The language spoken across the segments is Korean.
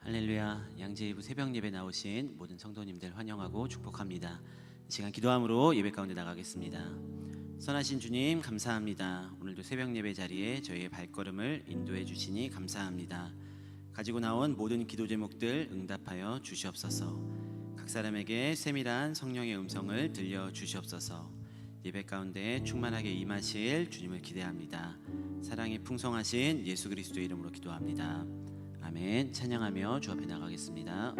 할렐루야. 양재이부 새벽 예배 나오신 모든 성도님들 환영하고 축복합니다. 이 시간 기도함으로 예배 가운데 나가겠습니다. 선하신 주님 감사합니다. 오늘도 새벽 예배 자리에 저희의 발걸음을 인도해 주시니 감사합니다. 가지고 나온 모든 기도 제목들 응답하여 주시옵소서. 각 사람에게 세밀한 성령의 음성을 들려 주시옵소서. 예배 가운데 충만하게 임하실 주님을 기대합니다. 사랑이 풍성하신 예수 그리스도 이름으로 기도합니다. 아멘. 찬양하며 주 앞에 나가겠습니다.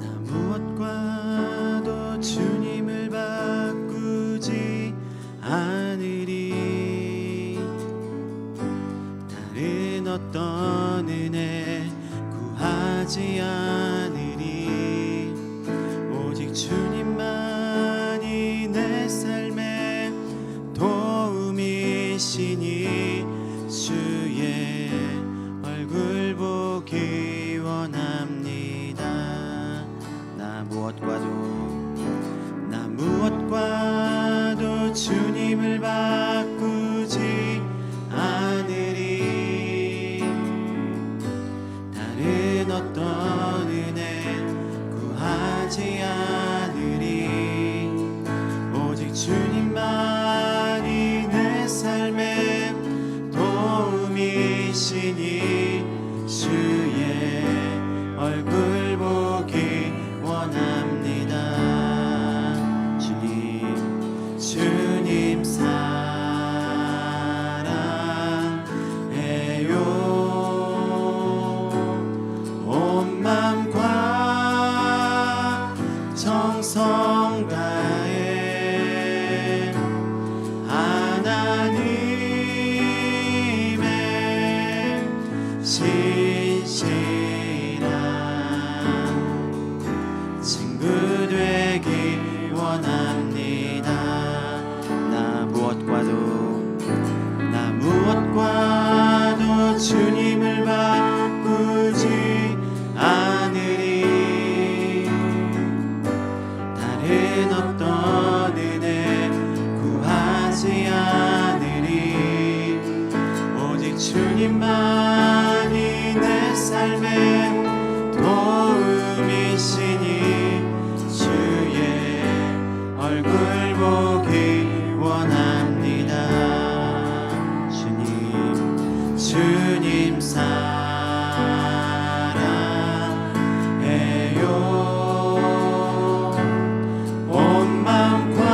나 무엇과도 주님을 바꾸지 않으리. 다른 어떤 은혜 구하지 않으리. 오직 주님만이 내 삶의 도움이시니 주의 얼굴 보기 원합니다. 나 무엇과도 주님을 바꾸지 않으리. 다른 어떤 은혜 구하지 않으리. 오직 주님만이 내 삶의 도움이시니 주의 얼굴 보기 원합니다. 주님 사랑해요. 온 마음과 정성 다해 하나님의 신실한 친구 되기 원합니다. 나 무엇과도 주님을 바꾸지 않으리. 다른 어떤 은혜 구하지 않으리. 오직 주님만이 내 삶의 도움이시니 주의 얼굴 보기 원합니다. 주님 사랑해요. 온 마음과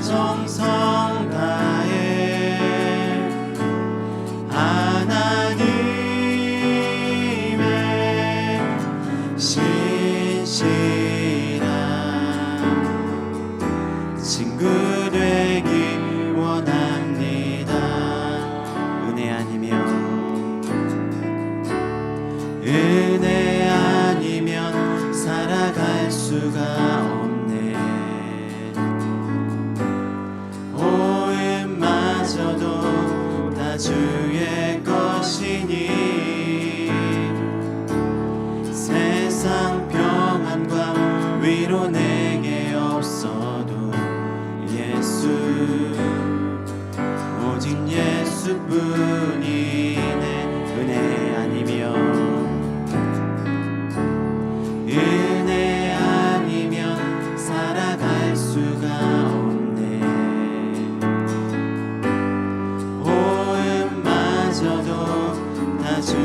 정성 다해 하나님의 신실한 친구 되기 원합니다. 은혜 아니면 살아갈 수가 없네. 호흡마저도 다 주의 것이니 세상 평안과 위로 내게 없어도 예수 오직 예수뿐이네. 은혜 아니면 살아갈 수가 없네. 호흡마저도 다 주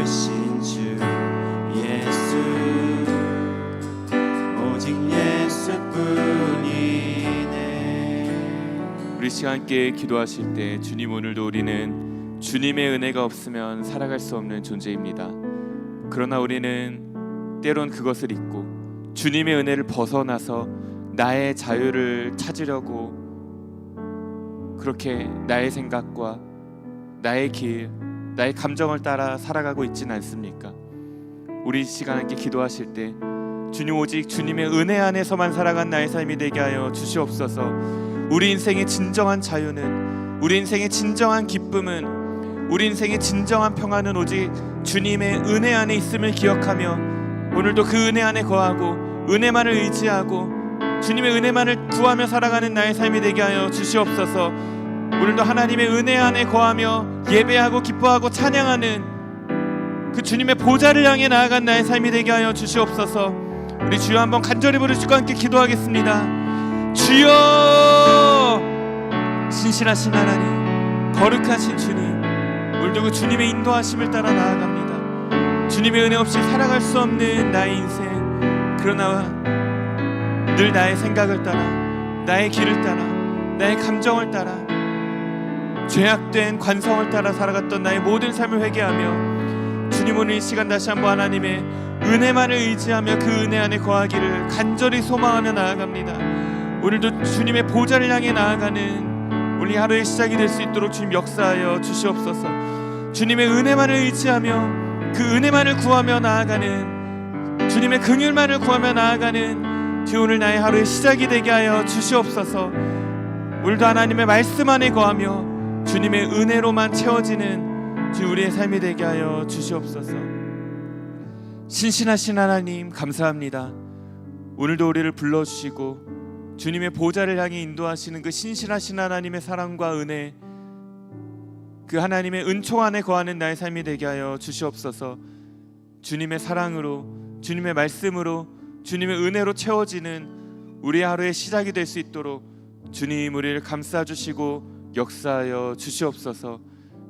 되신 주 예수, 오직 예수뿐이네. 우리 시간 함께 기도하실 때 주님, 오늘도 우리는 주님의 은혜가 없으면 살아갈 수 없는 존재입니다. 그러나 우리는 때론 그것을 잊고 주님의 은혜를 벗어나서 나의 자유를 찾으려고 그렇게 나의 생각과 나의 길, 나의 감정을 따라 살아가고 있지는 않습니까? 우리 시간 함께 기도하실 때 주님, 오직 주님의 은혜 안에서만 살아간 나의 삶이 되게 하여 주시옵소서. 우리 인생의 진정한 자유는, 우리 인생의 진정한 기쁨은, 우리 인생의 진정한 평안은 오직 주님의 은혜 안에 있음을 기억하며 오늘도 그 은혜 안에 거하고 은혜만을 의지하고 주님의 은혜만을 구하며 살아가는 나의 삶이 되게 하여 주시옵소서. 오늘도 하나님의 은혜 안에 거하며 예배하고 기뻐하고 찬양하는 그 주님의 보좌를 향해 나아간 나의 삶이 되게 하여 주시옵소서. 우리 주여 한번 간절히 부르시고 함께 기도하겠습니다. 주여, 신실하신 하나님, 거룩하신 주님, 오늘도 그 주님의 인도하심을 따라 나아갑니다. 주님의 은혜 없이 살아갈 수 없는 나의 인생, 그러나 늘 나의 생각을 따라, 나의 길을 따라, 나의 감정을 따라, 죄악된 관성을 따라 살아갔던 나의 모든 삶을 회개하며 주님, 오늘 이 시간 다시 한번 하나님의 은혜만을 의지하며 그 은혜 안에 거하기를 간절히 소망하며 나아갑니다. 오늘도 주님의 보좌를 향해 나아가는 우리 하루의 시작이 될 수 있도록 주님 역사하여 주시옵소서. 주님의 은혜만을 의지하며 그 은혜만을 구하며 나아가는, 주님의 긍휼만을 구하며 나아가는 주, 오늘 나의 하루의 시작이 되게 하여 주시옵소서. 오늘도 하나님의 말씀 안에 거하며 주님의 은혜로만 채워지는 주, 우리의 삶이 되게 하여 주시옵소서. 신실하신 하나님, 감사합니다. 오늘도 우리를 불러주시고 주님의 보좌를 향해 인도하시는 그 신실하신 하나님의 사랑과 은혜, 그 하나님의 은총 안에 거하는 나의 삶이 되게 하여 주시옵소서. 주님의 사랑으로, 주님의 말씀으로, 주님의 은혜로 채워지는 우리의 하루의 시작이 될 수 있도록 주님, 우리를 감싸주시고 역사하여 주시옵소서.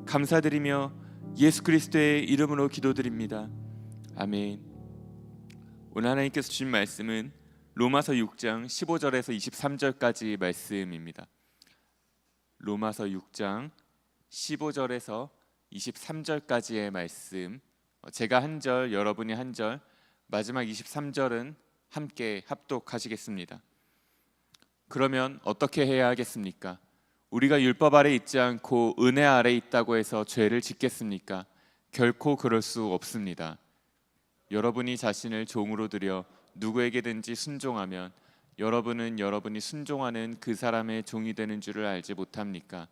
감사드리며 예수 그리스도의 이름으로 기도드립니다. 아멘. 오늘 하나님께서 주신 말씀은 로마서 6장 15절에서 23절까지 말씀입니다. 로마서 6장 15절에서 23절까지의 말씀, 제가 한 절, 여러분이 한 절, 마지막 23절은 함께 합독하시겠습니다. 그러면 어떻게 해야 하겠습니까? 우리가 율법 아래 있지 않고 은혜 아래 있다고 해서 죄를 짓겠습니까? 결코 그럴 수 없습니다. 여러분이 자신을 종으로 들여 누구에게든지 순종하면 여러분은 여러분이 순종하는 그 사람의 종이 되는 줄을 알지 못합니까?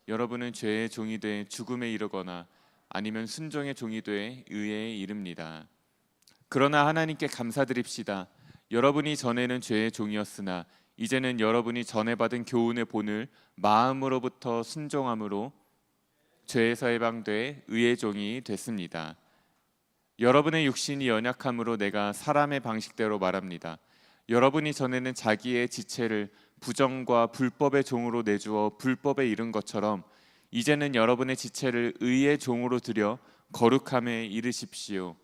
여러분은 죄의 종이 돼 죽음에 이르거나 아니면 순종의 종이 돼 의에 이릅니다. 그러나 하나님께 감사드립시다. 여러분이 전에는 죄의 종이었으나 이제는 여러분이 전에 받은 교훈의 본을 마음으로부터 순종함으로 죄에서 해방돼 의의 종이 됐습니다. 여러분의 육신이 연약함으로 내가 사람의 방식대로 말합니다. 여러분이 전에는 자기의 지체를 부정과 불법의 종으로 내주어 불법에 이른 것처럼 이제는 여러분의 지체를 의의 종으로 들여 거룩함에 이르십시오.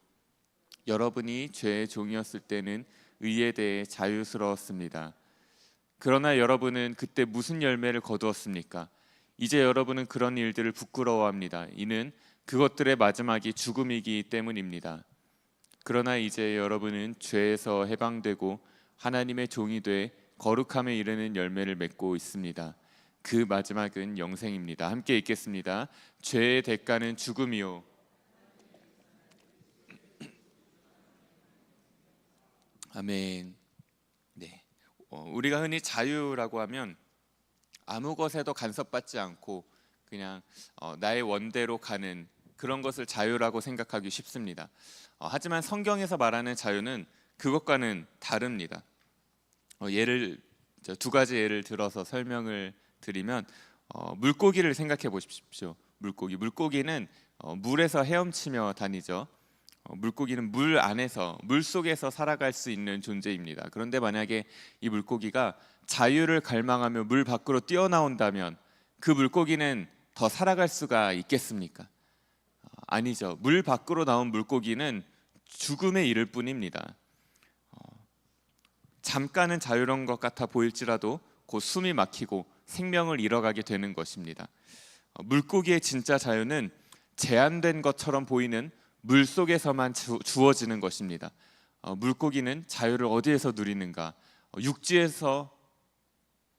여러분이 죄의 종이었을 때는 의에 대해 자유스러웠습니다. 그러나 여러분은 그때 무슨 열매를 거두었습니까? 이제 여러분은 그런 일들을 부끄러워합니다. 이는 그것들의 마지막이 죽음이기 때문입니다. 그러나 이제 여러분은 죄에서 해방되고 하나님의 종이 돼 거룩함에 이르는 열매를 맺고 있습니다. 그 마지막은 영생입니다. 함께 읽겠습니다. 죄의 대가는 죽음이요 아멘. 네, 우리가 흔히 자유라고 하면 아무 것에도 간섭받지 않고 그냥 나의 원대로 가는 그런 것을 자유라고 생각하기 쉽습니다. 하지만 성경에서 말하는 자유는 그것과는 다릅니다. 두 가지 예를 들어서 설명을 드리면 물고기를 생각해 보십시오. 물고기는 물에서 헤엄치며 다니죠. 물고기는 물 안에서, 물 속에서 살아갈 수 있는 존재입니다. 그런데 만약에 이 물고기가 자유를 갈망하며 물 밖으로 뛰어나온다면 그 물고기는 더 살아갈 수가 있겠습니까? 아니죠. 물 밖으로 나온 물고기는 죽음에 이를 뿐입니다. 잠깐은 자유로운 것 같아 보일지라도 곧 숨이 막히고 생명을 잃어가게 되는 것입니다. 물고기의 진짜 자유는 제한된 것처럼 보이는 물 속에서만 주어지는 것입니다. 물고기는 자유를 어디에서 누리는가? 육지에서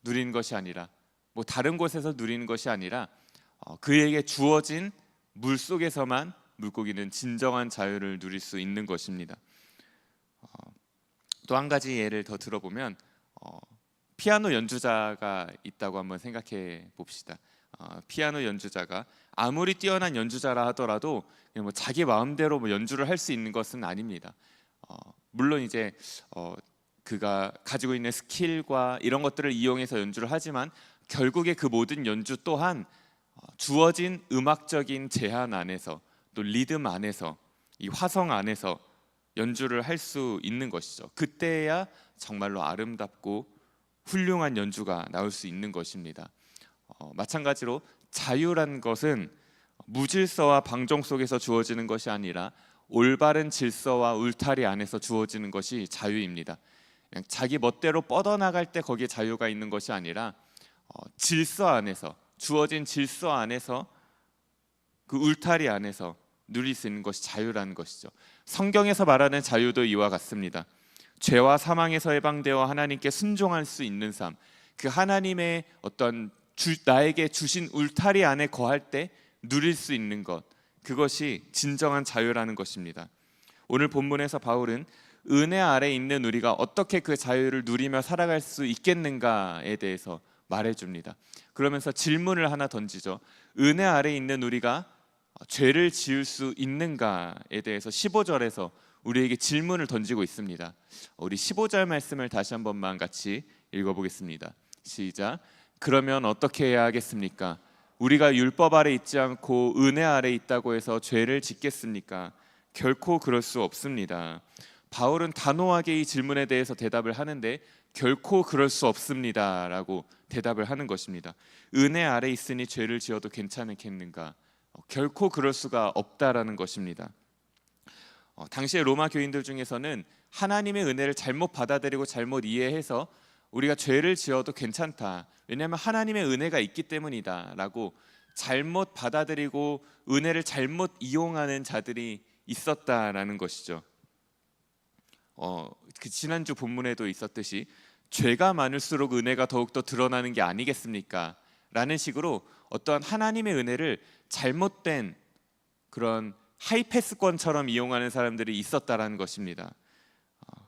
누리는 것이 아니라 뭐 다른 곳에서 누리는 것이 아니라 그에게 주어진 물 속에서만 물고기는 진정한 자유를 누릴 수 있는 것입니다. 또 한 가지 예를 더 들어보면 피아노 연주자가 있다고 한번 생각해 봅시다. 피아노 연주자가 아무리 뛰어난 연주자라 하더라도 그냥 뭐 자기 마음대로 뭐 연주를 할 수 있는 것은 아닙니다. 물론 이제 그가 가지고 있는 스킬과 이런 것들을 이용해서 연주를 하지만 결국에 그 모든 연주 또한 주어진 음악적인 제한 안에서 또 리듬 안에서 이 화성 안에서 연주를 할 수 있는 것이죠. 그때야 정말로 아름답고 훌륭한 연주가 나올 수 있는 것입니다. 마찬가지로 자유란 것은 무질서와 방종 속에서 주어지는 것이 아니라 올바른 질서와 울타리 안에서 주어지는 것이 자유입니다. 그냥 자기 멋대로 뻗어나갈 때 거기에 자유가 있는 것이 아니라 질서 안에서, 주어진 질서 안에서, 그 울타리 안에서 누릴 수 있는 것이 자유라는 것이죠. 성경에서 말하는 자유도 이와 같습니다. 죄와 사망에서 해방되어 하나님께 순종할 수 있는 삶, 그 하나님의 어떤 나에게 주신 울타리 안에 거할 때 누릴 수 있는 것, 그것이 진정한 자유라는 것입니다. 오늘 본문에서 바울은 은혜 아래 있는 우리가 어떻게 그 자유를 누리며 살아갈 수 있겠는가에 대해서 말해줍니다. 그러면서 질문을 하나 던지죠. 은혜 아래 있는 우리가 죄를 지을 수 있는가에 대해서 15절에서 우리에게 질문을 던지고 있습니다. 우리 15절 말씀을 다시 한 번만 같이 읽어보겠습니다. 시작. 그러면 어떻게 해야 하겠습니까? 우리가 율법 아래 있지 않고 은혜 아래 있다고 해서 죄를 짓겠습니까? 결코 그럴 수 없습니다. 바울은 단호하게 이 질문에 대해서 대답을 하는데 결코 그럴 수 없습니다 라고 대답을 하는 것입니다. 은혜 아래 있으니 죄를 지어도 괜찮겠는가? 결코 그럴 수가 없다라는 것입니다. 당시의 로마 교인들 중에서는 하나님의 은혜를 잘못 받아들이고 잘못 이해해서 우리가 죄를 지어도 괜찮다, 왜냐하면 하나님의 은혜가 있기 때문이다 라고 잘못 받아들이고 은혜를 잘못 이용하는 자들이 있었다라는 것이죠. 그 지난주 본문에도 있었듯이 죄가 많을수록 은혜가 더욱더 드러나는 게 아니겠습니까? 라는 식으로 어떠한 하나님의 은혜를 잘못된 그런 하이패스권처럼 이용하는 사람들이 있었다라는 것입니다.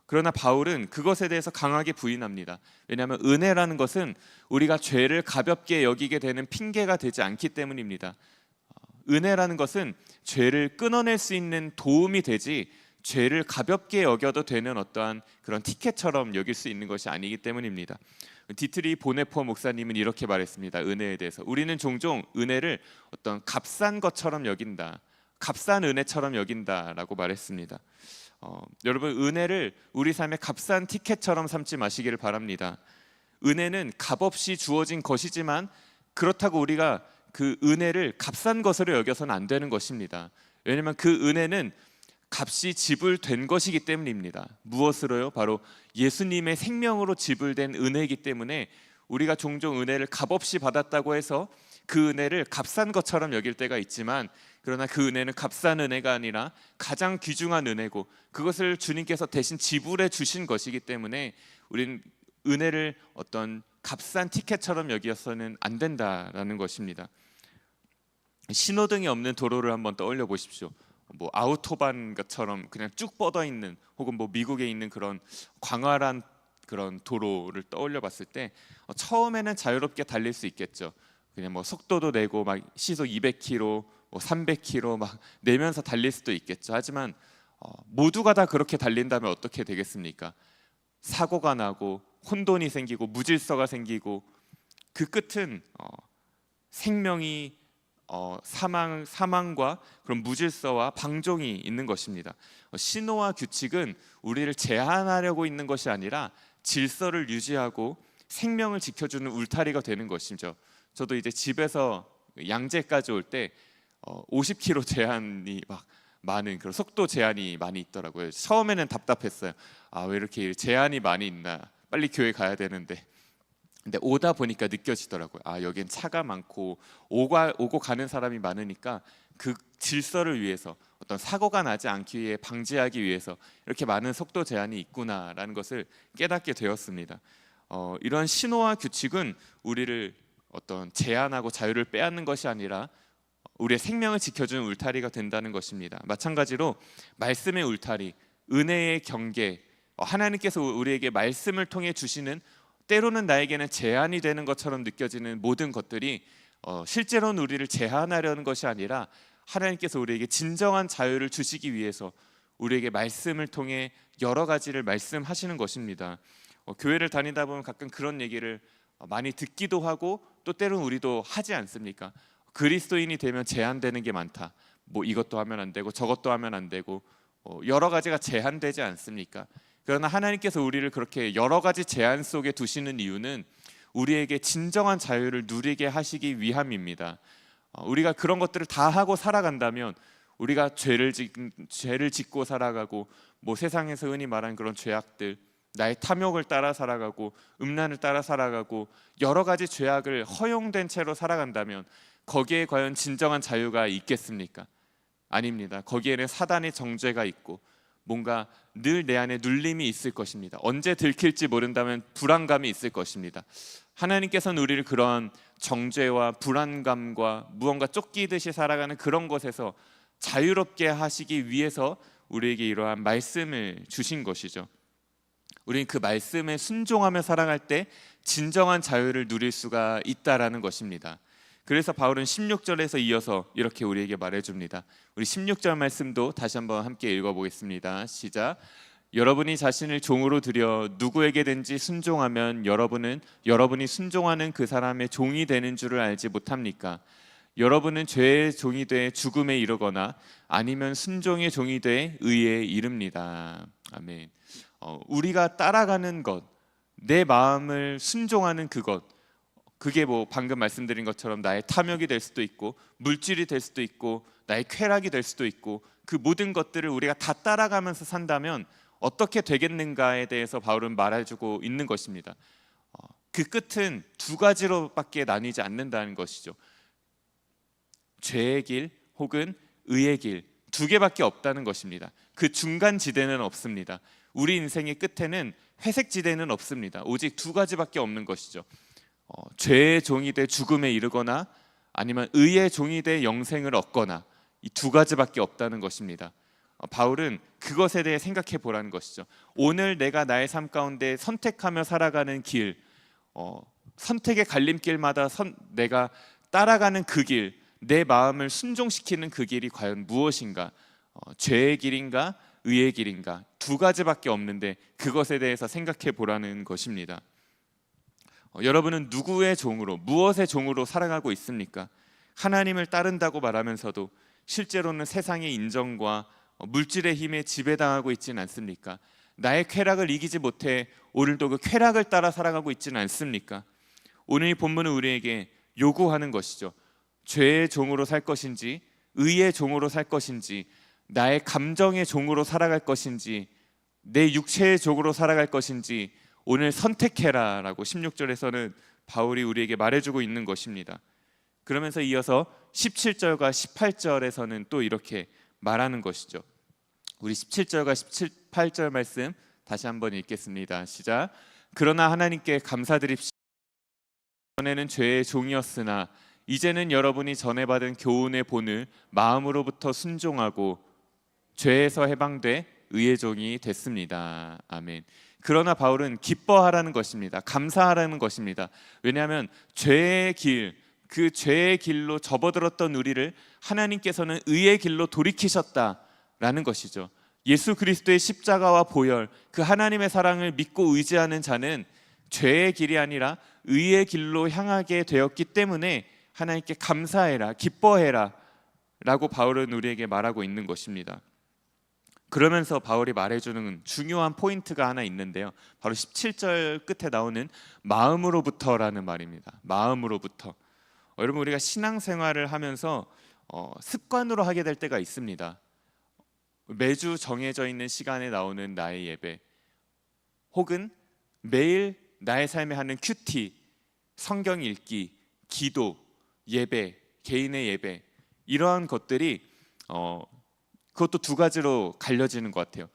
그러나 바울은 그것에 대해서 강하게 부인합니다. 왜냐하면 은혜라는 것은 우리가 죄를 가볍게 여기게 되는 핑계가 되지 않기 때문입니다. 은혜라는 것은 죄를 끊어낼 수 있는 도움이 되지 죄를 가볍게 여겨도 되는 어떠한 그런 티켓처럼 여길 수 있는 것이 아니기 때문입니다. 디트리 보네포 목사님은 이렇게 말했습니다. 은혜에 대해서 우리는 종종 은혜를 어떤 값싼 것처럼 여긴다, 값싼 은혜처럼 여긴다라고 말했습니다. 여러분, 은혜를 우리 삶의 값싼 티켓처럼 삼지 마시기를 바랍니다. 은혜는 값없이 주어진 것이지만 그렇다고 우리가 그 은혜를 값싼 것으로 여겨서는 안 되는 것입니다. 왜냐하면 그 은혜는 값이 지불된 것이기 때문입니다. 무엇으로요? 바로 예수님의 생명으로 지불된 은혜이기 때문에 우리가 종종 은혜를 값없이 받았다고 해서 그 은혜를 값싼 것처럼 여길 때가 있지만, 그러나 그 은혜는 값싼 은혜가 아니라 가장 귀중한 은혜고 그것을 주님께서 대신 지불해 주신 것이기 때문에 우리는 은혜를 어떤 값싼 티켓처럼 여겨서는 안 된다라는 것입니다. 신호등이 없는 도로를 한번 떠올려 보십시오. 뭐 아우토반처럼 그냥 쭉 뻗어 있는, 혹은 뭐 미국에 있는 그런 광활한 그런 도로를 떠올려 봤을 때 처음에는 자유롭게 달릴 수 있겠죠. 그냥 뭐 속도도 내고 막 시속 200km, 뭐 300km 막 내면서 달릴 수도 있겠죠. 하지만 모두가 다 그렇게 달린다면 어떻게 되겠습니까? 사고가 나고 혼돈이 생기고 무질서가 생기고 그 끝은 생명이 사망과 그런 무질서와 방종이 있는 것입니다. 신호와 규칙은 우리를 제한하려고 있는 것이 아니라 질서를 유지하고 생명을 지켜주는 울타리가 되는 것이죠. 저도 이제 집에서 양재까지 올 때 50km 제한이 막 많은 그런 속도 제한이 많이 있더라고요. 처음에는 답답했어요. 아, 왜 이렇게 제한이 많이 있나? 빨리 교회 가야 되는데. 근데 오다 보니까 느껴지더라고요. 아, 여긴 차가 많고 오고 가는 사람이 많으니까 그 질서를 위해서, 어떤 사고가 나지 않기 위해 방지하기 위해서 이렇게 많은 속도 제한이 있구나라는 것을 깨닫게 되었습니다. 이런 신호와 규칙은 우리를 어떤 제한하고 자유를 빼앗는 것이 아니라 우리의 생명을 지켜주는 울타리가 된다는 것입니다. 마찬가지로 말씀의 울타리, 은혜의 경계, 하나님께서 우리에게 말씀을 통해 주시는, 때로는 나에게는 제한이 되는 것처럼 느껴지는 모든 것들이 실제로는 우리를 제한하려는 것이 아니라 하나님께서 우리에게 진정한 자유를 주시기 위해서 우리에게 말씀을 통해 여러 가지를 말씀하시는 것입니다. 교회를 다니다 보면 가끔 그런 얘기를 많이 듣기도 하고 또 때로는 우리도 하지 않습니까? 그리스도인이 되면 제한되는 게 많다. 뭐 이것도 하면 안 되고 저것도 하면 안 되고 여러 가지가 제한되지 않습니까? 그러나 하나님께서 우리를 그렇게 여러 가지 제한 속에 두시는 이유는 우리에게 진정한 자유를 누리게 하시기 위함입니다. 우리가 그런 것들을 다 하고 살아간다면, 우리가 죄를 짓고 살아가고 뭐 세상에서 흔히 말하는 그런 죄악들, 나의 탐욕을 따라 살아가고 음란을 따라 살아가고 여러 가지 죄악을 허용된 채로 살아간다면 거기에 과연 진정한 자유가 있겠습니까? 아닙니다. 거기에는 사단의 정죄가 있고 뭔가 늘 내 안에 눌림이 있을 것입니다. 언제 들킬지 모른다면 불안감이 있을 것입니다. 하나님께서는 우리를 그런 정죄와 불안감과 무언가 쫓기듯이 살아가는 그런 것에서 자유롭게 하시기 위해서 우리에게 이러한 말씀을 주신 것이죠. 우리는 그 말씀에 순종하며 살아갈 때 진정한 자유를 누릴 수가 있다라는 것입니다. 그래서 바울은 16절에서 이어서 이렇게 우리에게 말해줍니다. 우리 16절 말씀도 다시 한번 함께 읽어보겠습니다. 시작. 여러분이 자신을 종으로 들여 누구에게든지 순종하면 여러분이 순종하는 그 사람의 종이 되는 줄을 알지 못합니까? 여러분은 죄의 종이 돼 죽음에 이르거나 아니면 순종의 종이 돼 의에 이릅니다. 아멘. 우리가 따라가는 것, 내 마음을 순종하는 그것, 그게 뭐 방금 말씀드린 것처럼 나의 탐욕이 될 수도 있고 물질이 될 수도 있고 나의 쾌락이 될 수도 있고, 그 모든 것들을 우리가 다 따라가면서 산다면 어떻게 되겠는가에 대해서 바울은 말해주고 있는 것입니다. 그 끝은 두 가지로밖에 나뉘지 않는다는 것이죠. 죄의 길 혹은 의의 길, 두 개밖에 없다는 것입니다. 그 중간 지대는 없습니다. 우리 인생의 끝에는 회색 지대는 없습니다. 오직 두 가지밖에 없는 것이죠. 죄의 종이 돼 죽음에 이르거나 아니면 의의 종이 돼 영생을 얻거나, 이 두 가지밖에 없다는 것입니다. 바울은 그것에 대해 생각해 보라는 것이죠. 오늘 내가 나의 삶 가운데 선택하며 살아가는 길, 선택의 갈림길마다 내가 따라가는 그 길, 내 마음을 순종시키는 그 길이 과연 무엇인가? 죄의 길인가? 의의 길인가? 두 가지밖에 없는데 그것에 대해서 생각해 보라는 것입니다. 여러분은 누구의 종으로, 무엇의 종으로 살아가고 있습니까? 하나님을 따른다고 말하면서도 실제로는 세상의 인정과 물질의 힘에 지배당하고 있지는 않습니까? 나의 쾌락을 이기지 못해 오늘도 그 쾌락을 따라 살아가고 있지는 않습니까? 오늘 이 본문은 우리에게 요구하는 것이죠. 죄의 종으로 살 것인지 의의 종으로 살 것인지, 나의 감정의 종으로 살아갈 것인지 내 육체의 종으로 살아갈 것인지 오늘 선택해라 라고 16절에서는 바울이 우리에게 말해주고 있는 것입니다. 그러면서 이어서 17절과 18절에서는 또 이렇게 말하는 것이죠. 우리 17절과 18절 말씀 다시 한번 읽겠습니다. 시작. 그러나 하나님께 감사드립시다. 전에는 죄의 종이었으나 이제는 여러분이 전에 받은 교훈의 본을 마음으로부터 순종하고 죄에서 해방돼 의의 종이 됐습니다. 아멘. 그러나 바울은 기뻐하라는 것입니다. 감사하라는 것입니다. 왜냐하면 죄의 길, 그 죄의 길로 접어들었던 우리를 하나님께서는 의의 길로 돌이키셨다라는 것이죠. 예수 그리스도의 십자가와 보혈, 그 하나님의 사랑을 믿고 의지하는 자는 죄의 길이 아니라 의의 길로 향하게 되었기 때문에 하나님께 감사해라, 기뻐해라 라고 바울은 우리에게 말하고 있는 것입니다. 그러면서 바울이 말해주는 중요한 포인트가 하나 있는데요, 바로 17절 끝에 나오는 마음으로부터라는 말입니다. 마음으로부터. 여러분, 우리가 신앙생활을 하면서 습관으로 하게 될 때가 있습니다. 매주 정해져 있는 시간에 나오는 나의 예배, 혹은 매일 나의 삶에 하는 큐티, 성경 읽기, 기도, 예배, 개인의 예배, 이러한 것들이 그것도 두 가지로 갈려지는 것 같아요.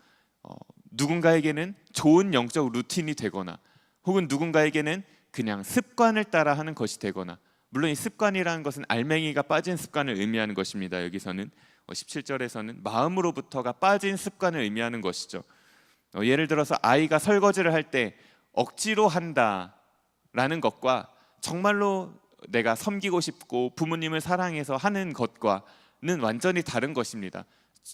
누군가에게는 좋은 영적 루틴이 되거나, 혹은 누군가에게는 그냥 습관을 따라 하는 것이 되거나, 물론 이 습관이라는 것은 알맹이가 빠진 습관을 의미하는 것입니다. 여기서는 17절에서는 마음으로부터가 빠진 습관을 의미하는 것이죠. 예를 들어서 아이가 설거지를 할 때 억지로 한다라는 것과 정말로 내가 섬기고 싶고 부모님을 사랑해서 하는 것과는 완전히 다른 것입니다.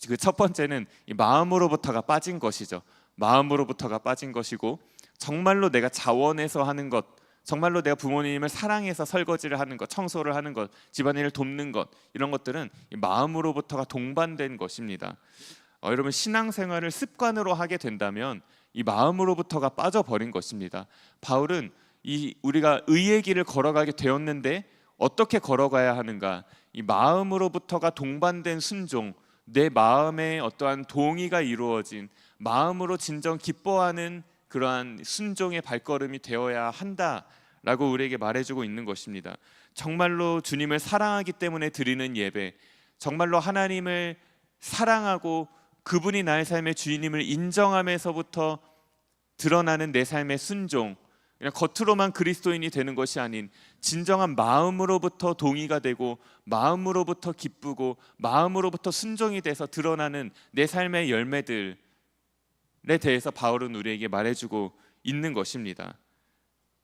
그 첫 번째는 이 마음으로부터가 빠진 것이죠. 마음으로부터가 빠진 것이고, 정말로 내가 자원해서 하는 것, 정말로 내가 부모님을 사랑해서 설거지를 하는 것, 청소를 하는 것, 집안일을 돕는 것, 이런 것들은 이 마음으로부터가 동반된 것입니다. 여러분, 신앙생활을 습관으로 하게 된다면 이 마음으로부터가 빠져버린 것입니다. 바울은 우리가 의의 길을 걸어가게 되었는데 어떻게 걸어가야 하는가, 이 마음으로부터가 동반된 순종, 내 마음에 어떠한 동의가 이루어진, 마음으로 진정 기뻐하는 그러한 순종의 발걸음이 되어야 한다라고 우리에게 말해주고 있는 것입니다. 정말로 주님을 사랑하기 때문에 드리는 예배, 정말로 하나님을 사랑하고 그분이 나의 삶의 주인임을 인정하면서부터 드러나는 내 삶의 순종, 그냥 겉으로만 그리스도인이 되는 것이 아닌 진정한 마음으로부터 동의가 되고, 마음으로부터 기쁘고, 마음으로부터 순종이 돼서 드러나는 내 삶의 열매들에 대해서 바울은 우리에게 말해주고 있는 것입니다.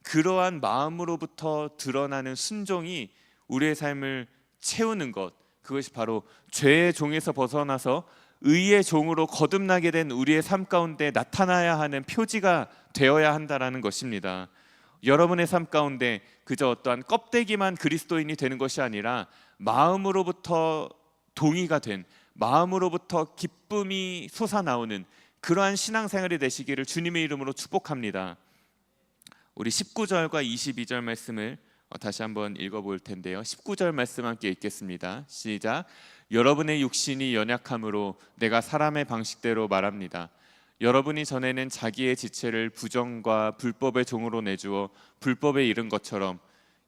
그러한 마음으로부터 드러나는 순종이 우리의 삶을 채우는 것, 그것이 바로 죄의 종에서 벗어나서 의의 종으로 거듭나게 된 우리의 삶 가운데 나타나야 하는 표지가 되어야 한다라는 것입니다. 여러분의 삶 가운데 그저 어떠한 껍데기만 그리스도인이 되는 것이 아니라 마음으로부터 동의가 된, 마음으로부터 기쁨이 솟아나오는 그러한 신앙생활이 되시기를 주님의 이름으로 축복합니다. 우리 19절과 22절 말씀을 다시 한번 읽어볼 텐데요. 19절 말씀 함께 읽겠습니다. 시작. 여러분의 육신이 연약함으로 내가 사람의 방식대로 말합니다. 여러분이 전에는 자기의 지체를 부정과 불법의 종으로 내주어 불법에 이른 것처럼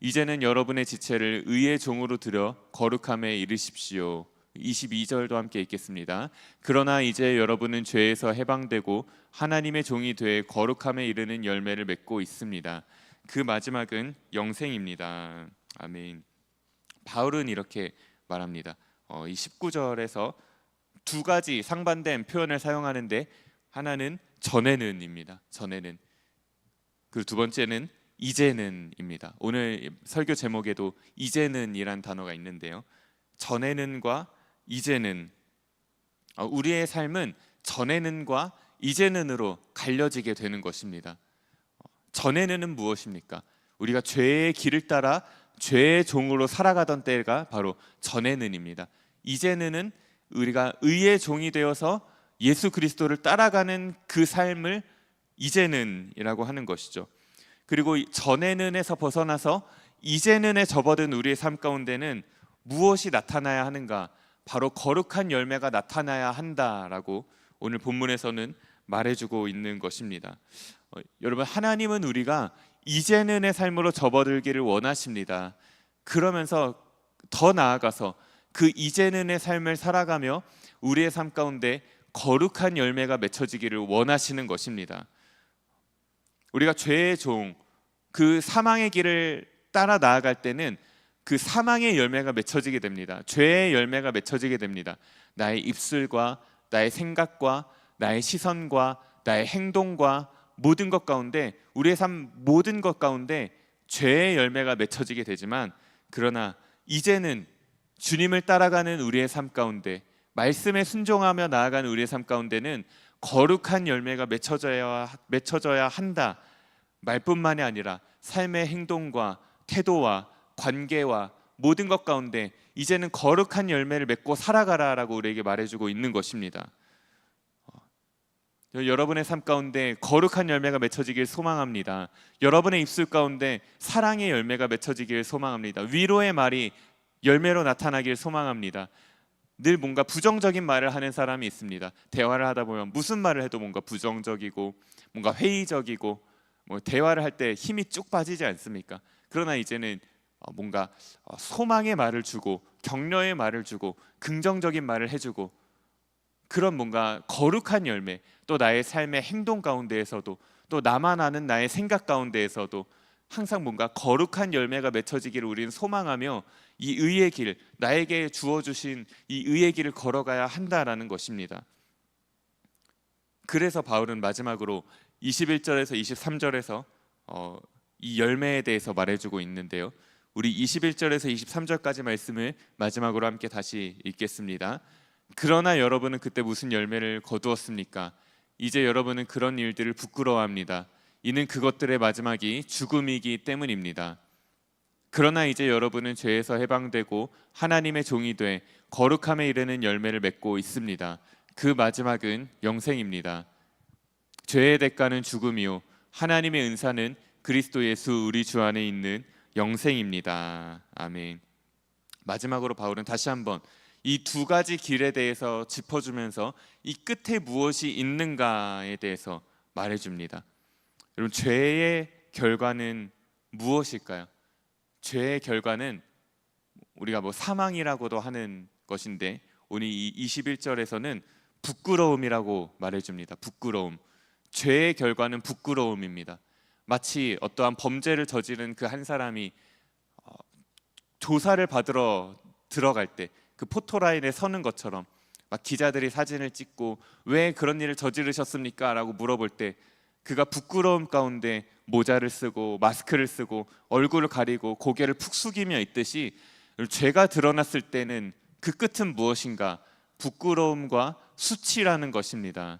이제는 여러분의 지체를 의의 종으로 들여 거룩함에 이르십시오. 22절도 함께 읽겠습니다. 그러나 이제 여러분은 죄에서 해방되고 하나님의 종이 돼 거룩함에 이르는 열매를 맺고 있습니다. 그 마지막은 영생입니다. 아멘. 바울은 이렇게 말합니다. 이 19절에서 두 가지 상반된 표현을 사용하는데, 하나는 전에는입니다. 전에는. 그리고 두 번째는 이제는입니다. 오늘 설교 제목에도 이제는이란 단어가 있는데요. 전에는과 이제는, 우리의 삶은 전에는과 이제는으로 갈려지게 되는 것입니다. 전에는 무엇입니까? 우리가 죄의 길을 따라 죄의 종으로 살아가던 때가 바로 전에는입니다. 이제는 우리가 의의 종이 되어서 예수 그리스도를 따라가는 그 삶을 이제는이라고 하는 것이죠. 그리고 전에는에서 벗어나서 이제는에 접어든 우리의 삶 가운데는 무엇이 나타나야 하는가? 바로 거룩한 열매가 나타나야 한다라고 오늘 본문에서는 말해주고 있는 것입니다. 여러분, 하나님은 우리가 이제는의 삶으로 접어들기를 원하십니다. 그러면서 더 나아가서 그 이제는의 삶을 살아가며 우리의 삶 가운데 거룩한 열매가 맺혀지기를 원하시는 것입니다. 우리가 죄의 종, 그 사망의 길을 따라 나아갈 때는 그 사망의 열매가 맺혀지게 됩니다. 죄의 열매가 맺혀지게 됩니다. 나의 입술과 나의 생각과 나의 시선과 나의 행동과 모든 것 가운데, 우리의 삶 모든 것 가운데 죄의 열매가 맺혀지게 되지만, 그러나 이제는 주님을 따라가는 우리의 삶 가운데, 말씀에 순종하며 나아가는 우리의 삶 가운데는 거룩한 열매가 맺혀져야 한다 말뿐만이 아니라 삶의 행동과 태도와 관계와 모든 것 가운데 이제는 거룩한 열매를 맺고 살아가라라고 우리에게 말해주고 있는 것입니다. 여러분의 삶 가운데 거룩한 열매가 맺혀지길 소망합니다. 여러분의 입술 가운데 사랑의 열매가 맺혀지길 소망합니다. 위로의 말이 열매로 나타나길 소망합니다. 늘 뭔가 부정적인 말을 하는 사람이 있습니다. 대화를 하다 보면 무슨 말을 해도 뭔가 부정적이고 뭔가 회의적이고 뭐 대화를 할 때 힘이 쭉 빠지지 않습니까? 그러나 이제는 뭔가 소망의 말을 주고 격려의 말을 주고 긍정적인 말을 해주고 그런 뭔가 거룩한 열매, 또 나의 삶의 행동 가운데에서도 또 나만 아는 나의 생각 가운데에서도 항상 뭔가 거룩한 열매가 맺혀지기를 우리는 소망하며 이 의의 길, 나에게 주어주신 이 의의 길을 걸어가야 한다라는 것입니다. 그래서 바울은 마지막으로 21절에서 23절에서 이 열매에 대해서 말해주고 있는데요. 우리 21절에서 23절까지 말씀을 마지막으로 함께 다시 읽겠습니다. 그러나 여러분은 그때 무슨 열매를 거두었습니까? 이제 여러분은 그런 일들을 부끄러워합니다. 이는 그것들의 마지막이 죽음이기 때문입니다. 그러나 이제 여러분은 죄에서 해방되고 하나님의 종이 돼 거룩함에 이르는 열매를 맺고 있습니다. 그 마지막은 영생입니다. 죄의 대가는 죽음이요 하나님의 은사는 그리스도 예수 우리 주 안에 있는 영생입니다. 아멘. 마지막으로 바울은 다시 한번 이 두 가지 길에 대해서 짚어주면서 이 끝에 무엇이 있는가에 대해서 말해줍니다. 여러분, 죄의 결과는 무엇일까요? 죄의 결과는 우리가 뭐 사망이라고도 하는 것인데 오늘 이 21절에서는 부끄러움이라고 말해줍니다. 부끄러움. 죄의 결과는 부끄러움입니다. 마치 어떠한 범죄를 저지른 그 한 사람이 조사를 받으러 들어갈 때 그 포토라인에 서는 것처럼 막 기자들이 사진을 찍고 왜 그런 일을 저지르셨습니까? 라고 물어볼 때 그가 부끄러움 가운데 모자를 쓰고 마스크를 쓰고 얼굴을 가리고 고개를 푹 숙이며 있듯이 죄가 드러났을 때는 그 끝은 무엇인가? 부끄러움과 수치라는 것입니다.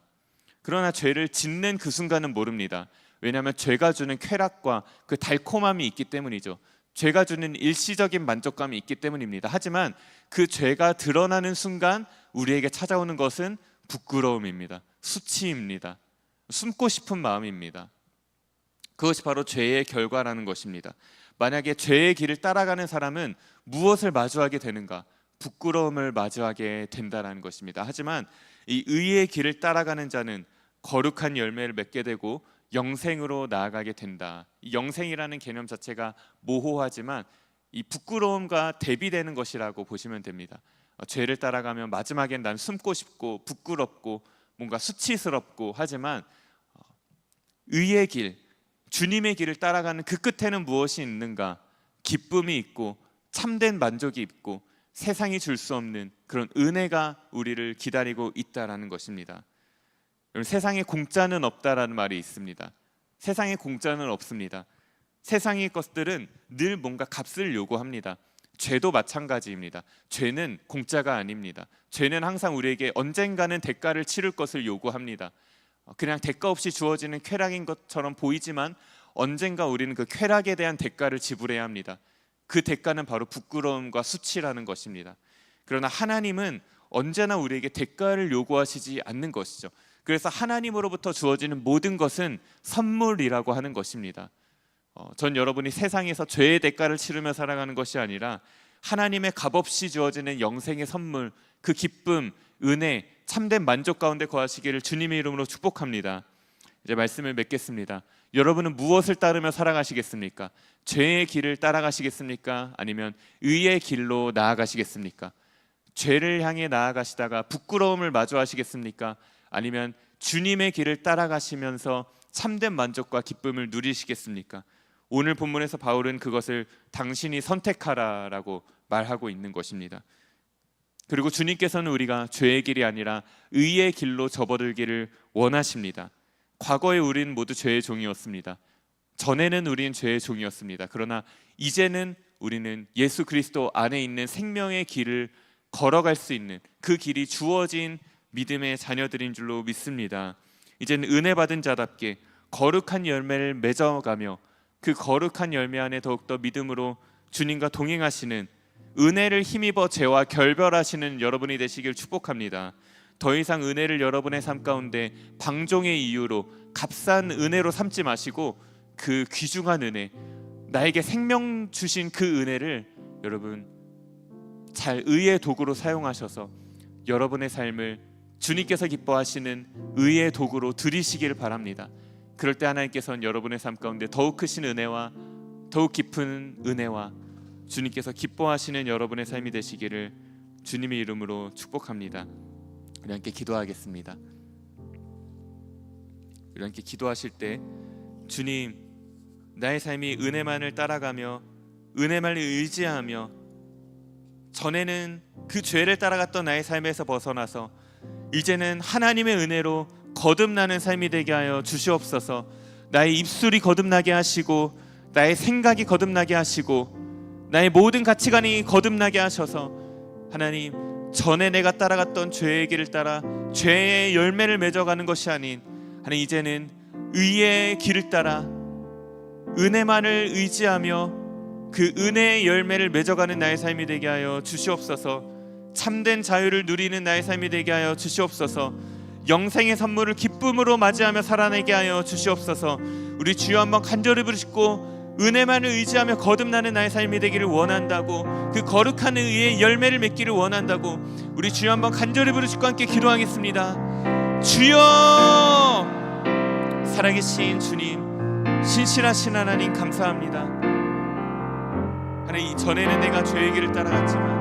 그러나 죄를 짓는 그 순간은 모릅니다. 왜냐하면 죄가 주는 쾌락과 그 달콤함이 있기 때문이죠. 죄가 주는 일시적인 만족감이 있기 때문입니다. 하지만 그 죄가 드러나는 순간 우리에게 찾아오는 것은 부끄러움입니다. 수치입니다. 숨고 싶은 마음입니다. 그것이 바로 죄의 결과라는 것입니다. 만약에 죄의 길을 따라가는 사람은 무엇을 마주하게 되는가? 부끄러움을 마주하게 된다는 것입니다. 하지만 이 의의 길을 따라가는 자는 거룩한 열매를 맺게 되고 영생으로 나아가게 된다. 이 영생이라는 개념 자체가 모호하지만 이 부끄러움과 대비되는 것이라고 보시면 됩니다. 죄를 따라가면 마지막엔 난 숨고 싶고 부끄럽고 뭔가 수치스럽고 하지만 의의 길, 주님의 길을 따라가는 그 끝에는 무엇이 있는가? 기쁨이 있고 참된 만족이 있고 세상이 줄 수 없는 그런 은혜가 우리를 기다리고 있다라는 것입니다. 세상에 공짜는 없다라는 말이 있습니다. 세상에 공짜는 없습니다. 세상의 것들은 늘 뭔가 값을 요구합니다. 죄도 마찬가지입니다. 죄는 공짜가 아닙니다. 죄는 항상 우리에게 언젠가는 대가를 치를 것을 요구합니다. 그냥 대가 없이 주어지는 쾌락인 것처럼 보이지만 언젠가 우리는 그 쾌락에 대한 대가를 지불해야 합니다. 그 대가는 바로 부끄러움과 수치라는 것입니다. 그러나 하나님은 언제나 우리에게 대가를 요구하시지 않는 것이죠. 그래서 하나님으로부터 주어지는 모든 것은 선물이라고 하는 것입니다. 전 여러분이 세상에서 죄의 대가를 치르며 살아가는 것이 아니라 하나님의 값없이 주어지는 영생의 선물, 그 기쁨, 은혜, 참된 만족 가운데 거하시기를 주님의 이름으로 축복합니다. 이제 말씀을 맺겠습니다. 여러분은 무엇을 따르며 살아가시겠습니까? 죄의 길을 따라가시겠습니까? 아니면 의의 길로 나아가시겠습니까? 죄를 향해 나아가시다가 부끄러움을 마주하시겠습니까? 아니면 주님의 길을 따라가시면서 참된 만족과 기쁨을 누리시겠습니까? 오늘 본문에서 바울은 그것을 당신이 선택하라라고 말하고 있는 것입니다. 그리고 주님께서는 우리가 죄의 길이 아니라 의의 길로 접어들기를 원하십니다. 과거에 우리는 모두 죄의 종이었습니다. 전에는 우리는 죄의 종이었습니다. 그러나 이제는 우리는 예수 그리스도 안에 있는 생명의 길을 걸어갈 수 있는 그 길이 주어진 믿음의 자녀들인 줄로 믿습니다. 이제는 은혜 받은 자답게 거룩한 열매를 맺어가며 그 거룩한 열매 안에 더욱더 믿음으로 주님과 동행하시는 은혜를 힘입어 죄와 결별하시는 여러분이 되시길 축복합니다. 더 이상 은혜를 여러분의 삶 가운데 방종의 이유로 값싼 은혜로 삼지 마시고 그 귀중한 은혜, 나에게 생명 주신 그 은혜를 여러분 잘 의의 도구로 사용하셔서 여러분의 삶을 주님께서 기뻐하시는 의의 도구로 드리시길 바랍니다. 그럴 때 하나님께서는 여러분의 삶 가운데 더욱 크신 은혜와 더욱 깊은 은혜와 주님께서 기뻐하시는 여러분의 삶이 되시기를 주님의 이름으로 축복합니다. 우리 함께 기도하겠습니다. 우리 함께 기도하실 때 주님, 나의 삶이 은혜만을 따라가며 은혜만을 의지하며 전에는 그 죄를 따라갔던 나의 삶에서 벗어나서 이제는 하나님의 은혜로 거듭나는 삶이 되게 하여 주시옵소서. 나의 입술이 거듭나게 하시고 나의 생각이 거듭나게 하시고 나의 모든 가치관이 거듭나게 하셔서 하나님, 전에 내가 따라갔던 죄의 길을 따라 죄의 열매를 맺어가는 것이 아닌 하나님, 이제는 의의 길을 따라 은혜만을 의지하며 그 은혜의 열매를 맺어가는 나의 삶이 되게 하여 주시옵소서. 참된 자유를 누리는 나의 삶이 되게 하여 주시옵소서. 영생의 선물을 기쁨으로 맞이하며 살아내게 하여 주시옵소서. 우리 주여 한번 간절히 부르시고 은혜만을 의지하며 거듭나는 나의 삶이 되기를 원한다고, 그 거룩한 의의 열매를 맺기를 원한다고 우리 주여 한번 간절히 부르시고 함께 기도하겠습니다. 주여, 살아계신 주님, 신실하신 하나님 감사합니다. 하나님, 전에는 내가 죄의 길을 따라갔지만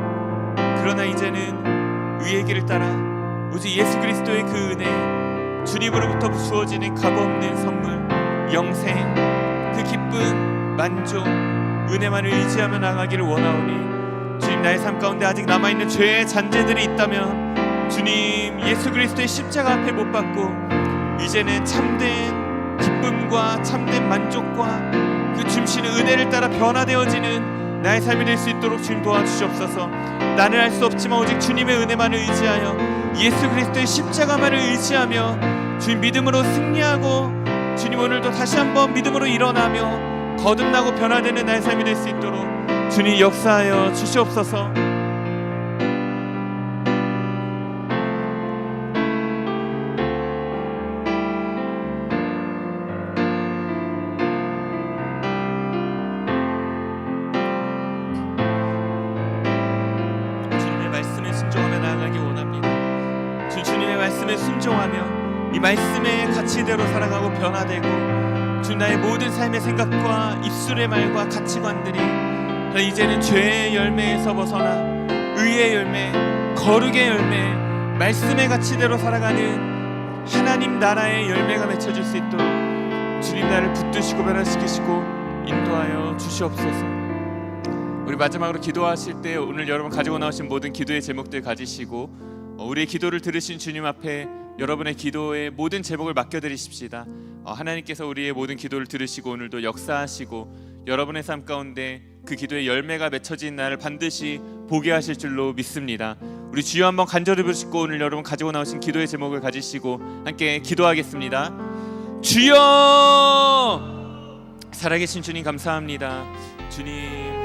그러나 이제는 의의 길을 따라 오직 예수 그리스도의 그 은혜, 주님으로부터 주어지는 값없는 선물, 영생, 그 기쁨, 만족, 은혜만을 의지하며 나가기를 원하오니 주님, 나의 삶 가운데 아직 남아있는 죄의 잔재들이 있다면 주님, 예수 그리스도의 십자가 앞에 못 박고 이제는 참된 기쁨과 참된 만족과 그 주시는 은혜를 따라 변화되어지는 나의 삶이 될 수 있도록 주님 도와주시옵소서. 나는 할 수 없지만 오직 주님의 은혜만을 의지하여 예수 그리스도의 십자가만을 의지하며 주님 믿음으로 승리하고 주님 오늘도 다시 한번 믿음으로 일어나며 거듭나고 변화되는 나의 삶이 될 수 있도록 주님 역사하여 주시옵소서. 순종하며 이 말씀의 가치대로 살아가고 변화되고 주, 나의 모든 삶의 생각과 입술의 말과 가치관들이 이제는 죄의 열매에서 벗어나 의의 열매, 거룩의 열매, 말씀의 가치대로 살아가는 하나님 나라의 열매가 맺혀질 수 있도록 주님 나를 붙드시고 변화시키시고 인도하여 주시옵소서. 우리 마지막으로 기도하실 때 오늘 여러분 가지고 나오신 모든 기도의 제목들 가지시고 우리의 기도를 들으신 주님 앞에 여러분의 기도의 모든 제목을 맡겨드리십시다. 하나님께서 우리의 모든 기도를 들으시고 오늘도 역사하시고 여러분의 삶 가운데 그 기도의 열매가 맺혀진 날을 반드시 보게 하실 줄로 믿습니다. 우리 주여 한번 간절히 부르시고 오늘 여러분 가지고 나오신 기도의 제목을 가지시고 함께 기도하겠습니다. 주여, 살아계신 주님 감사합니다. 주님,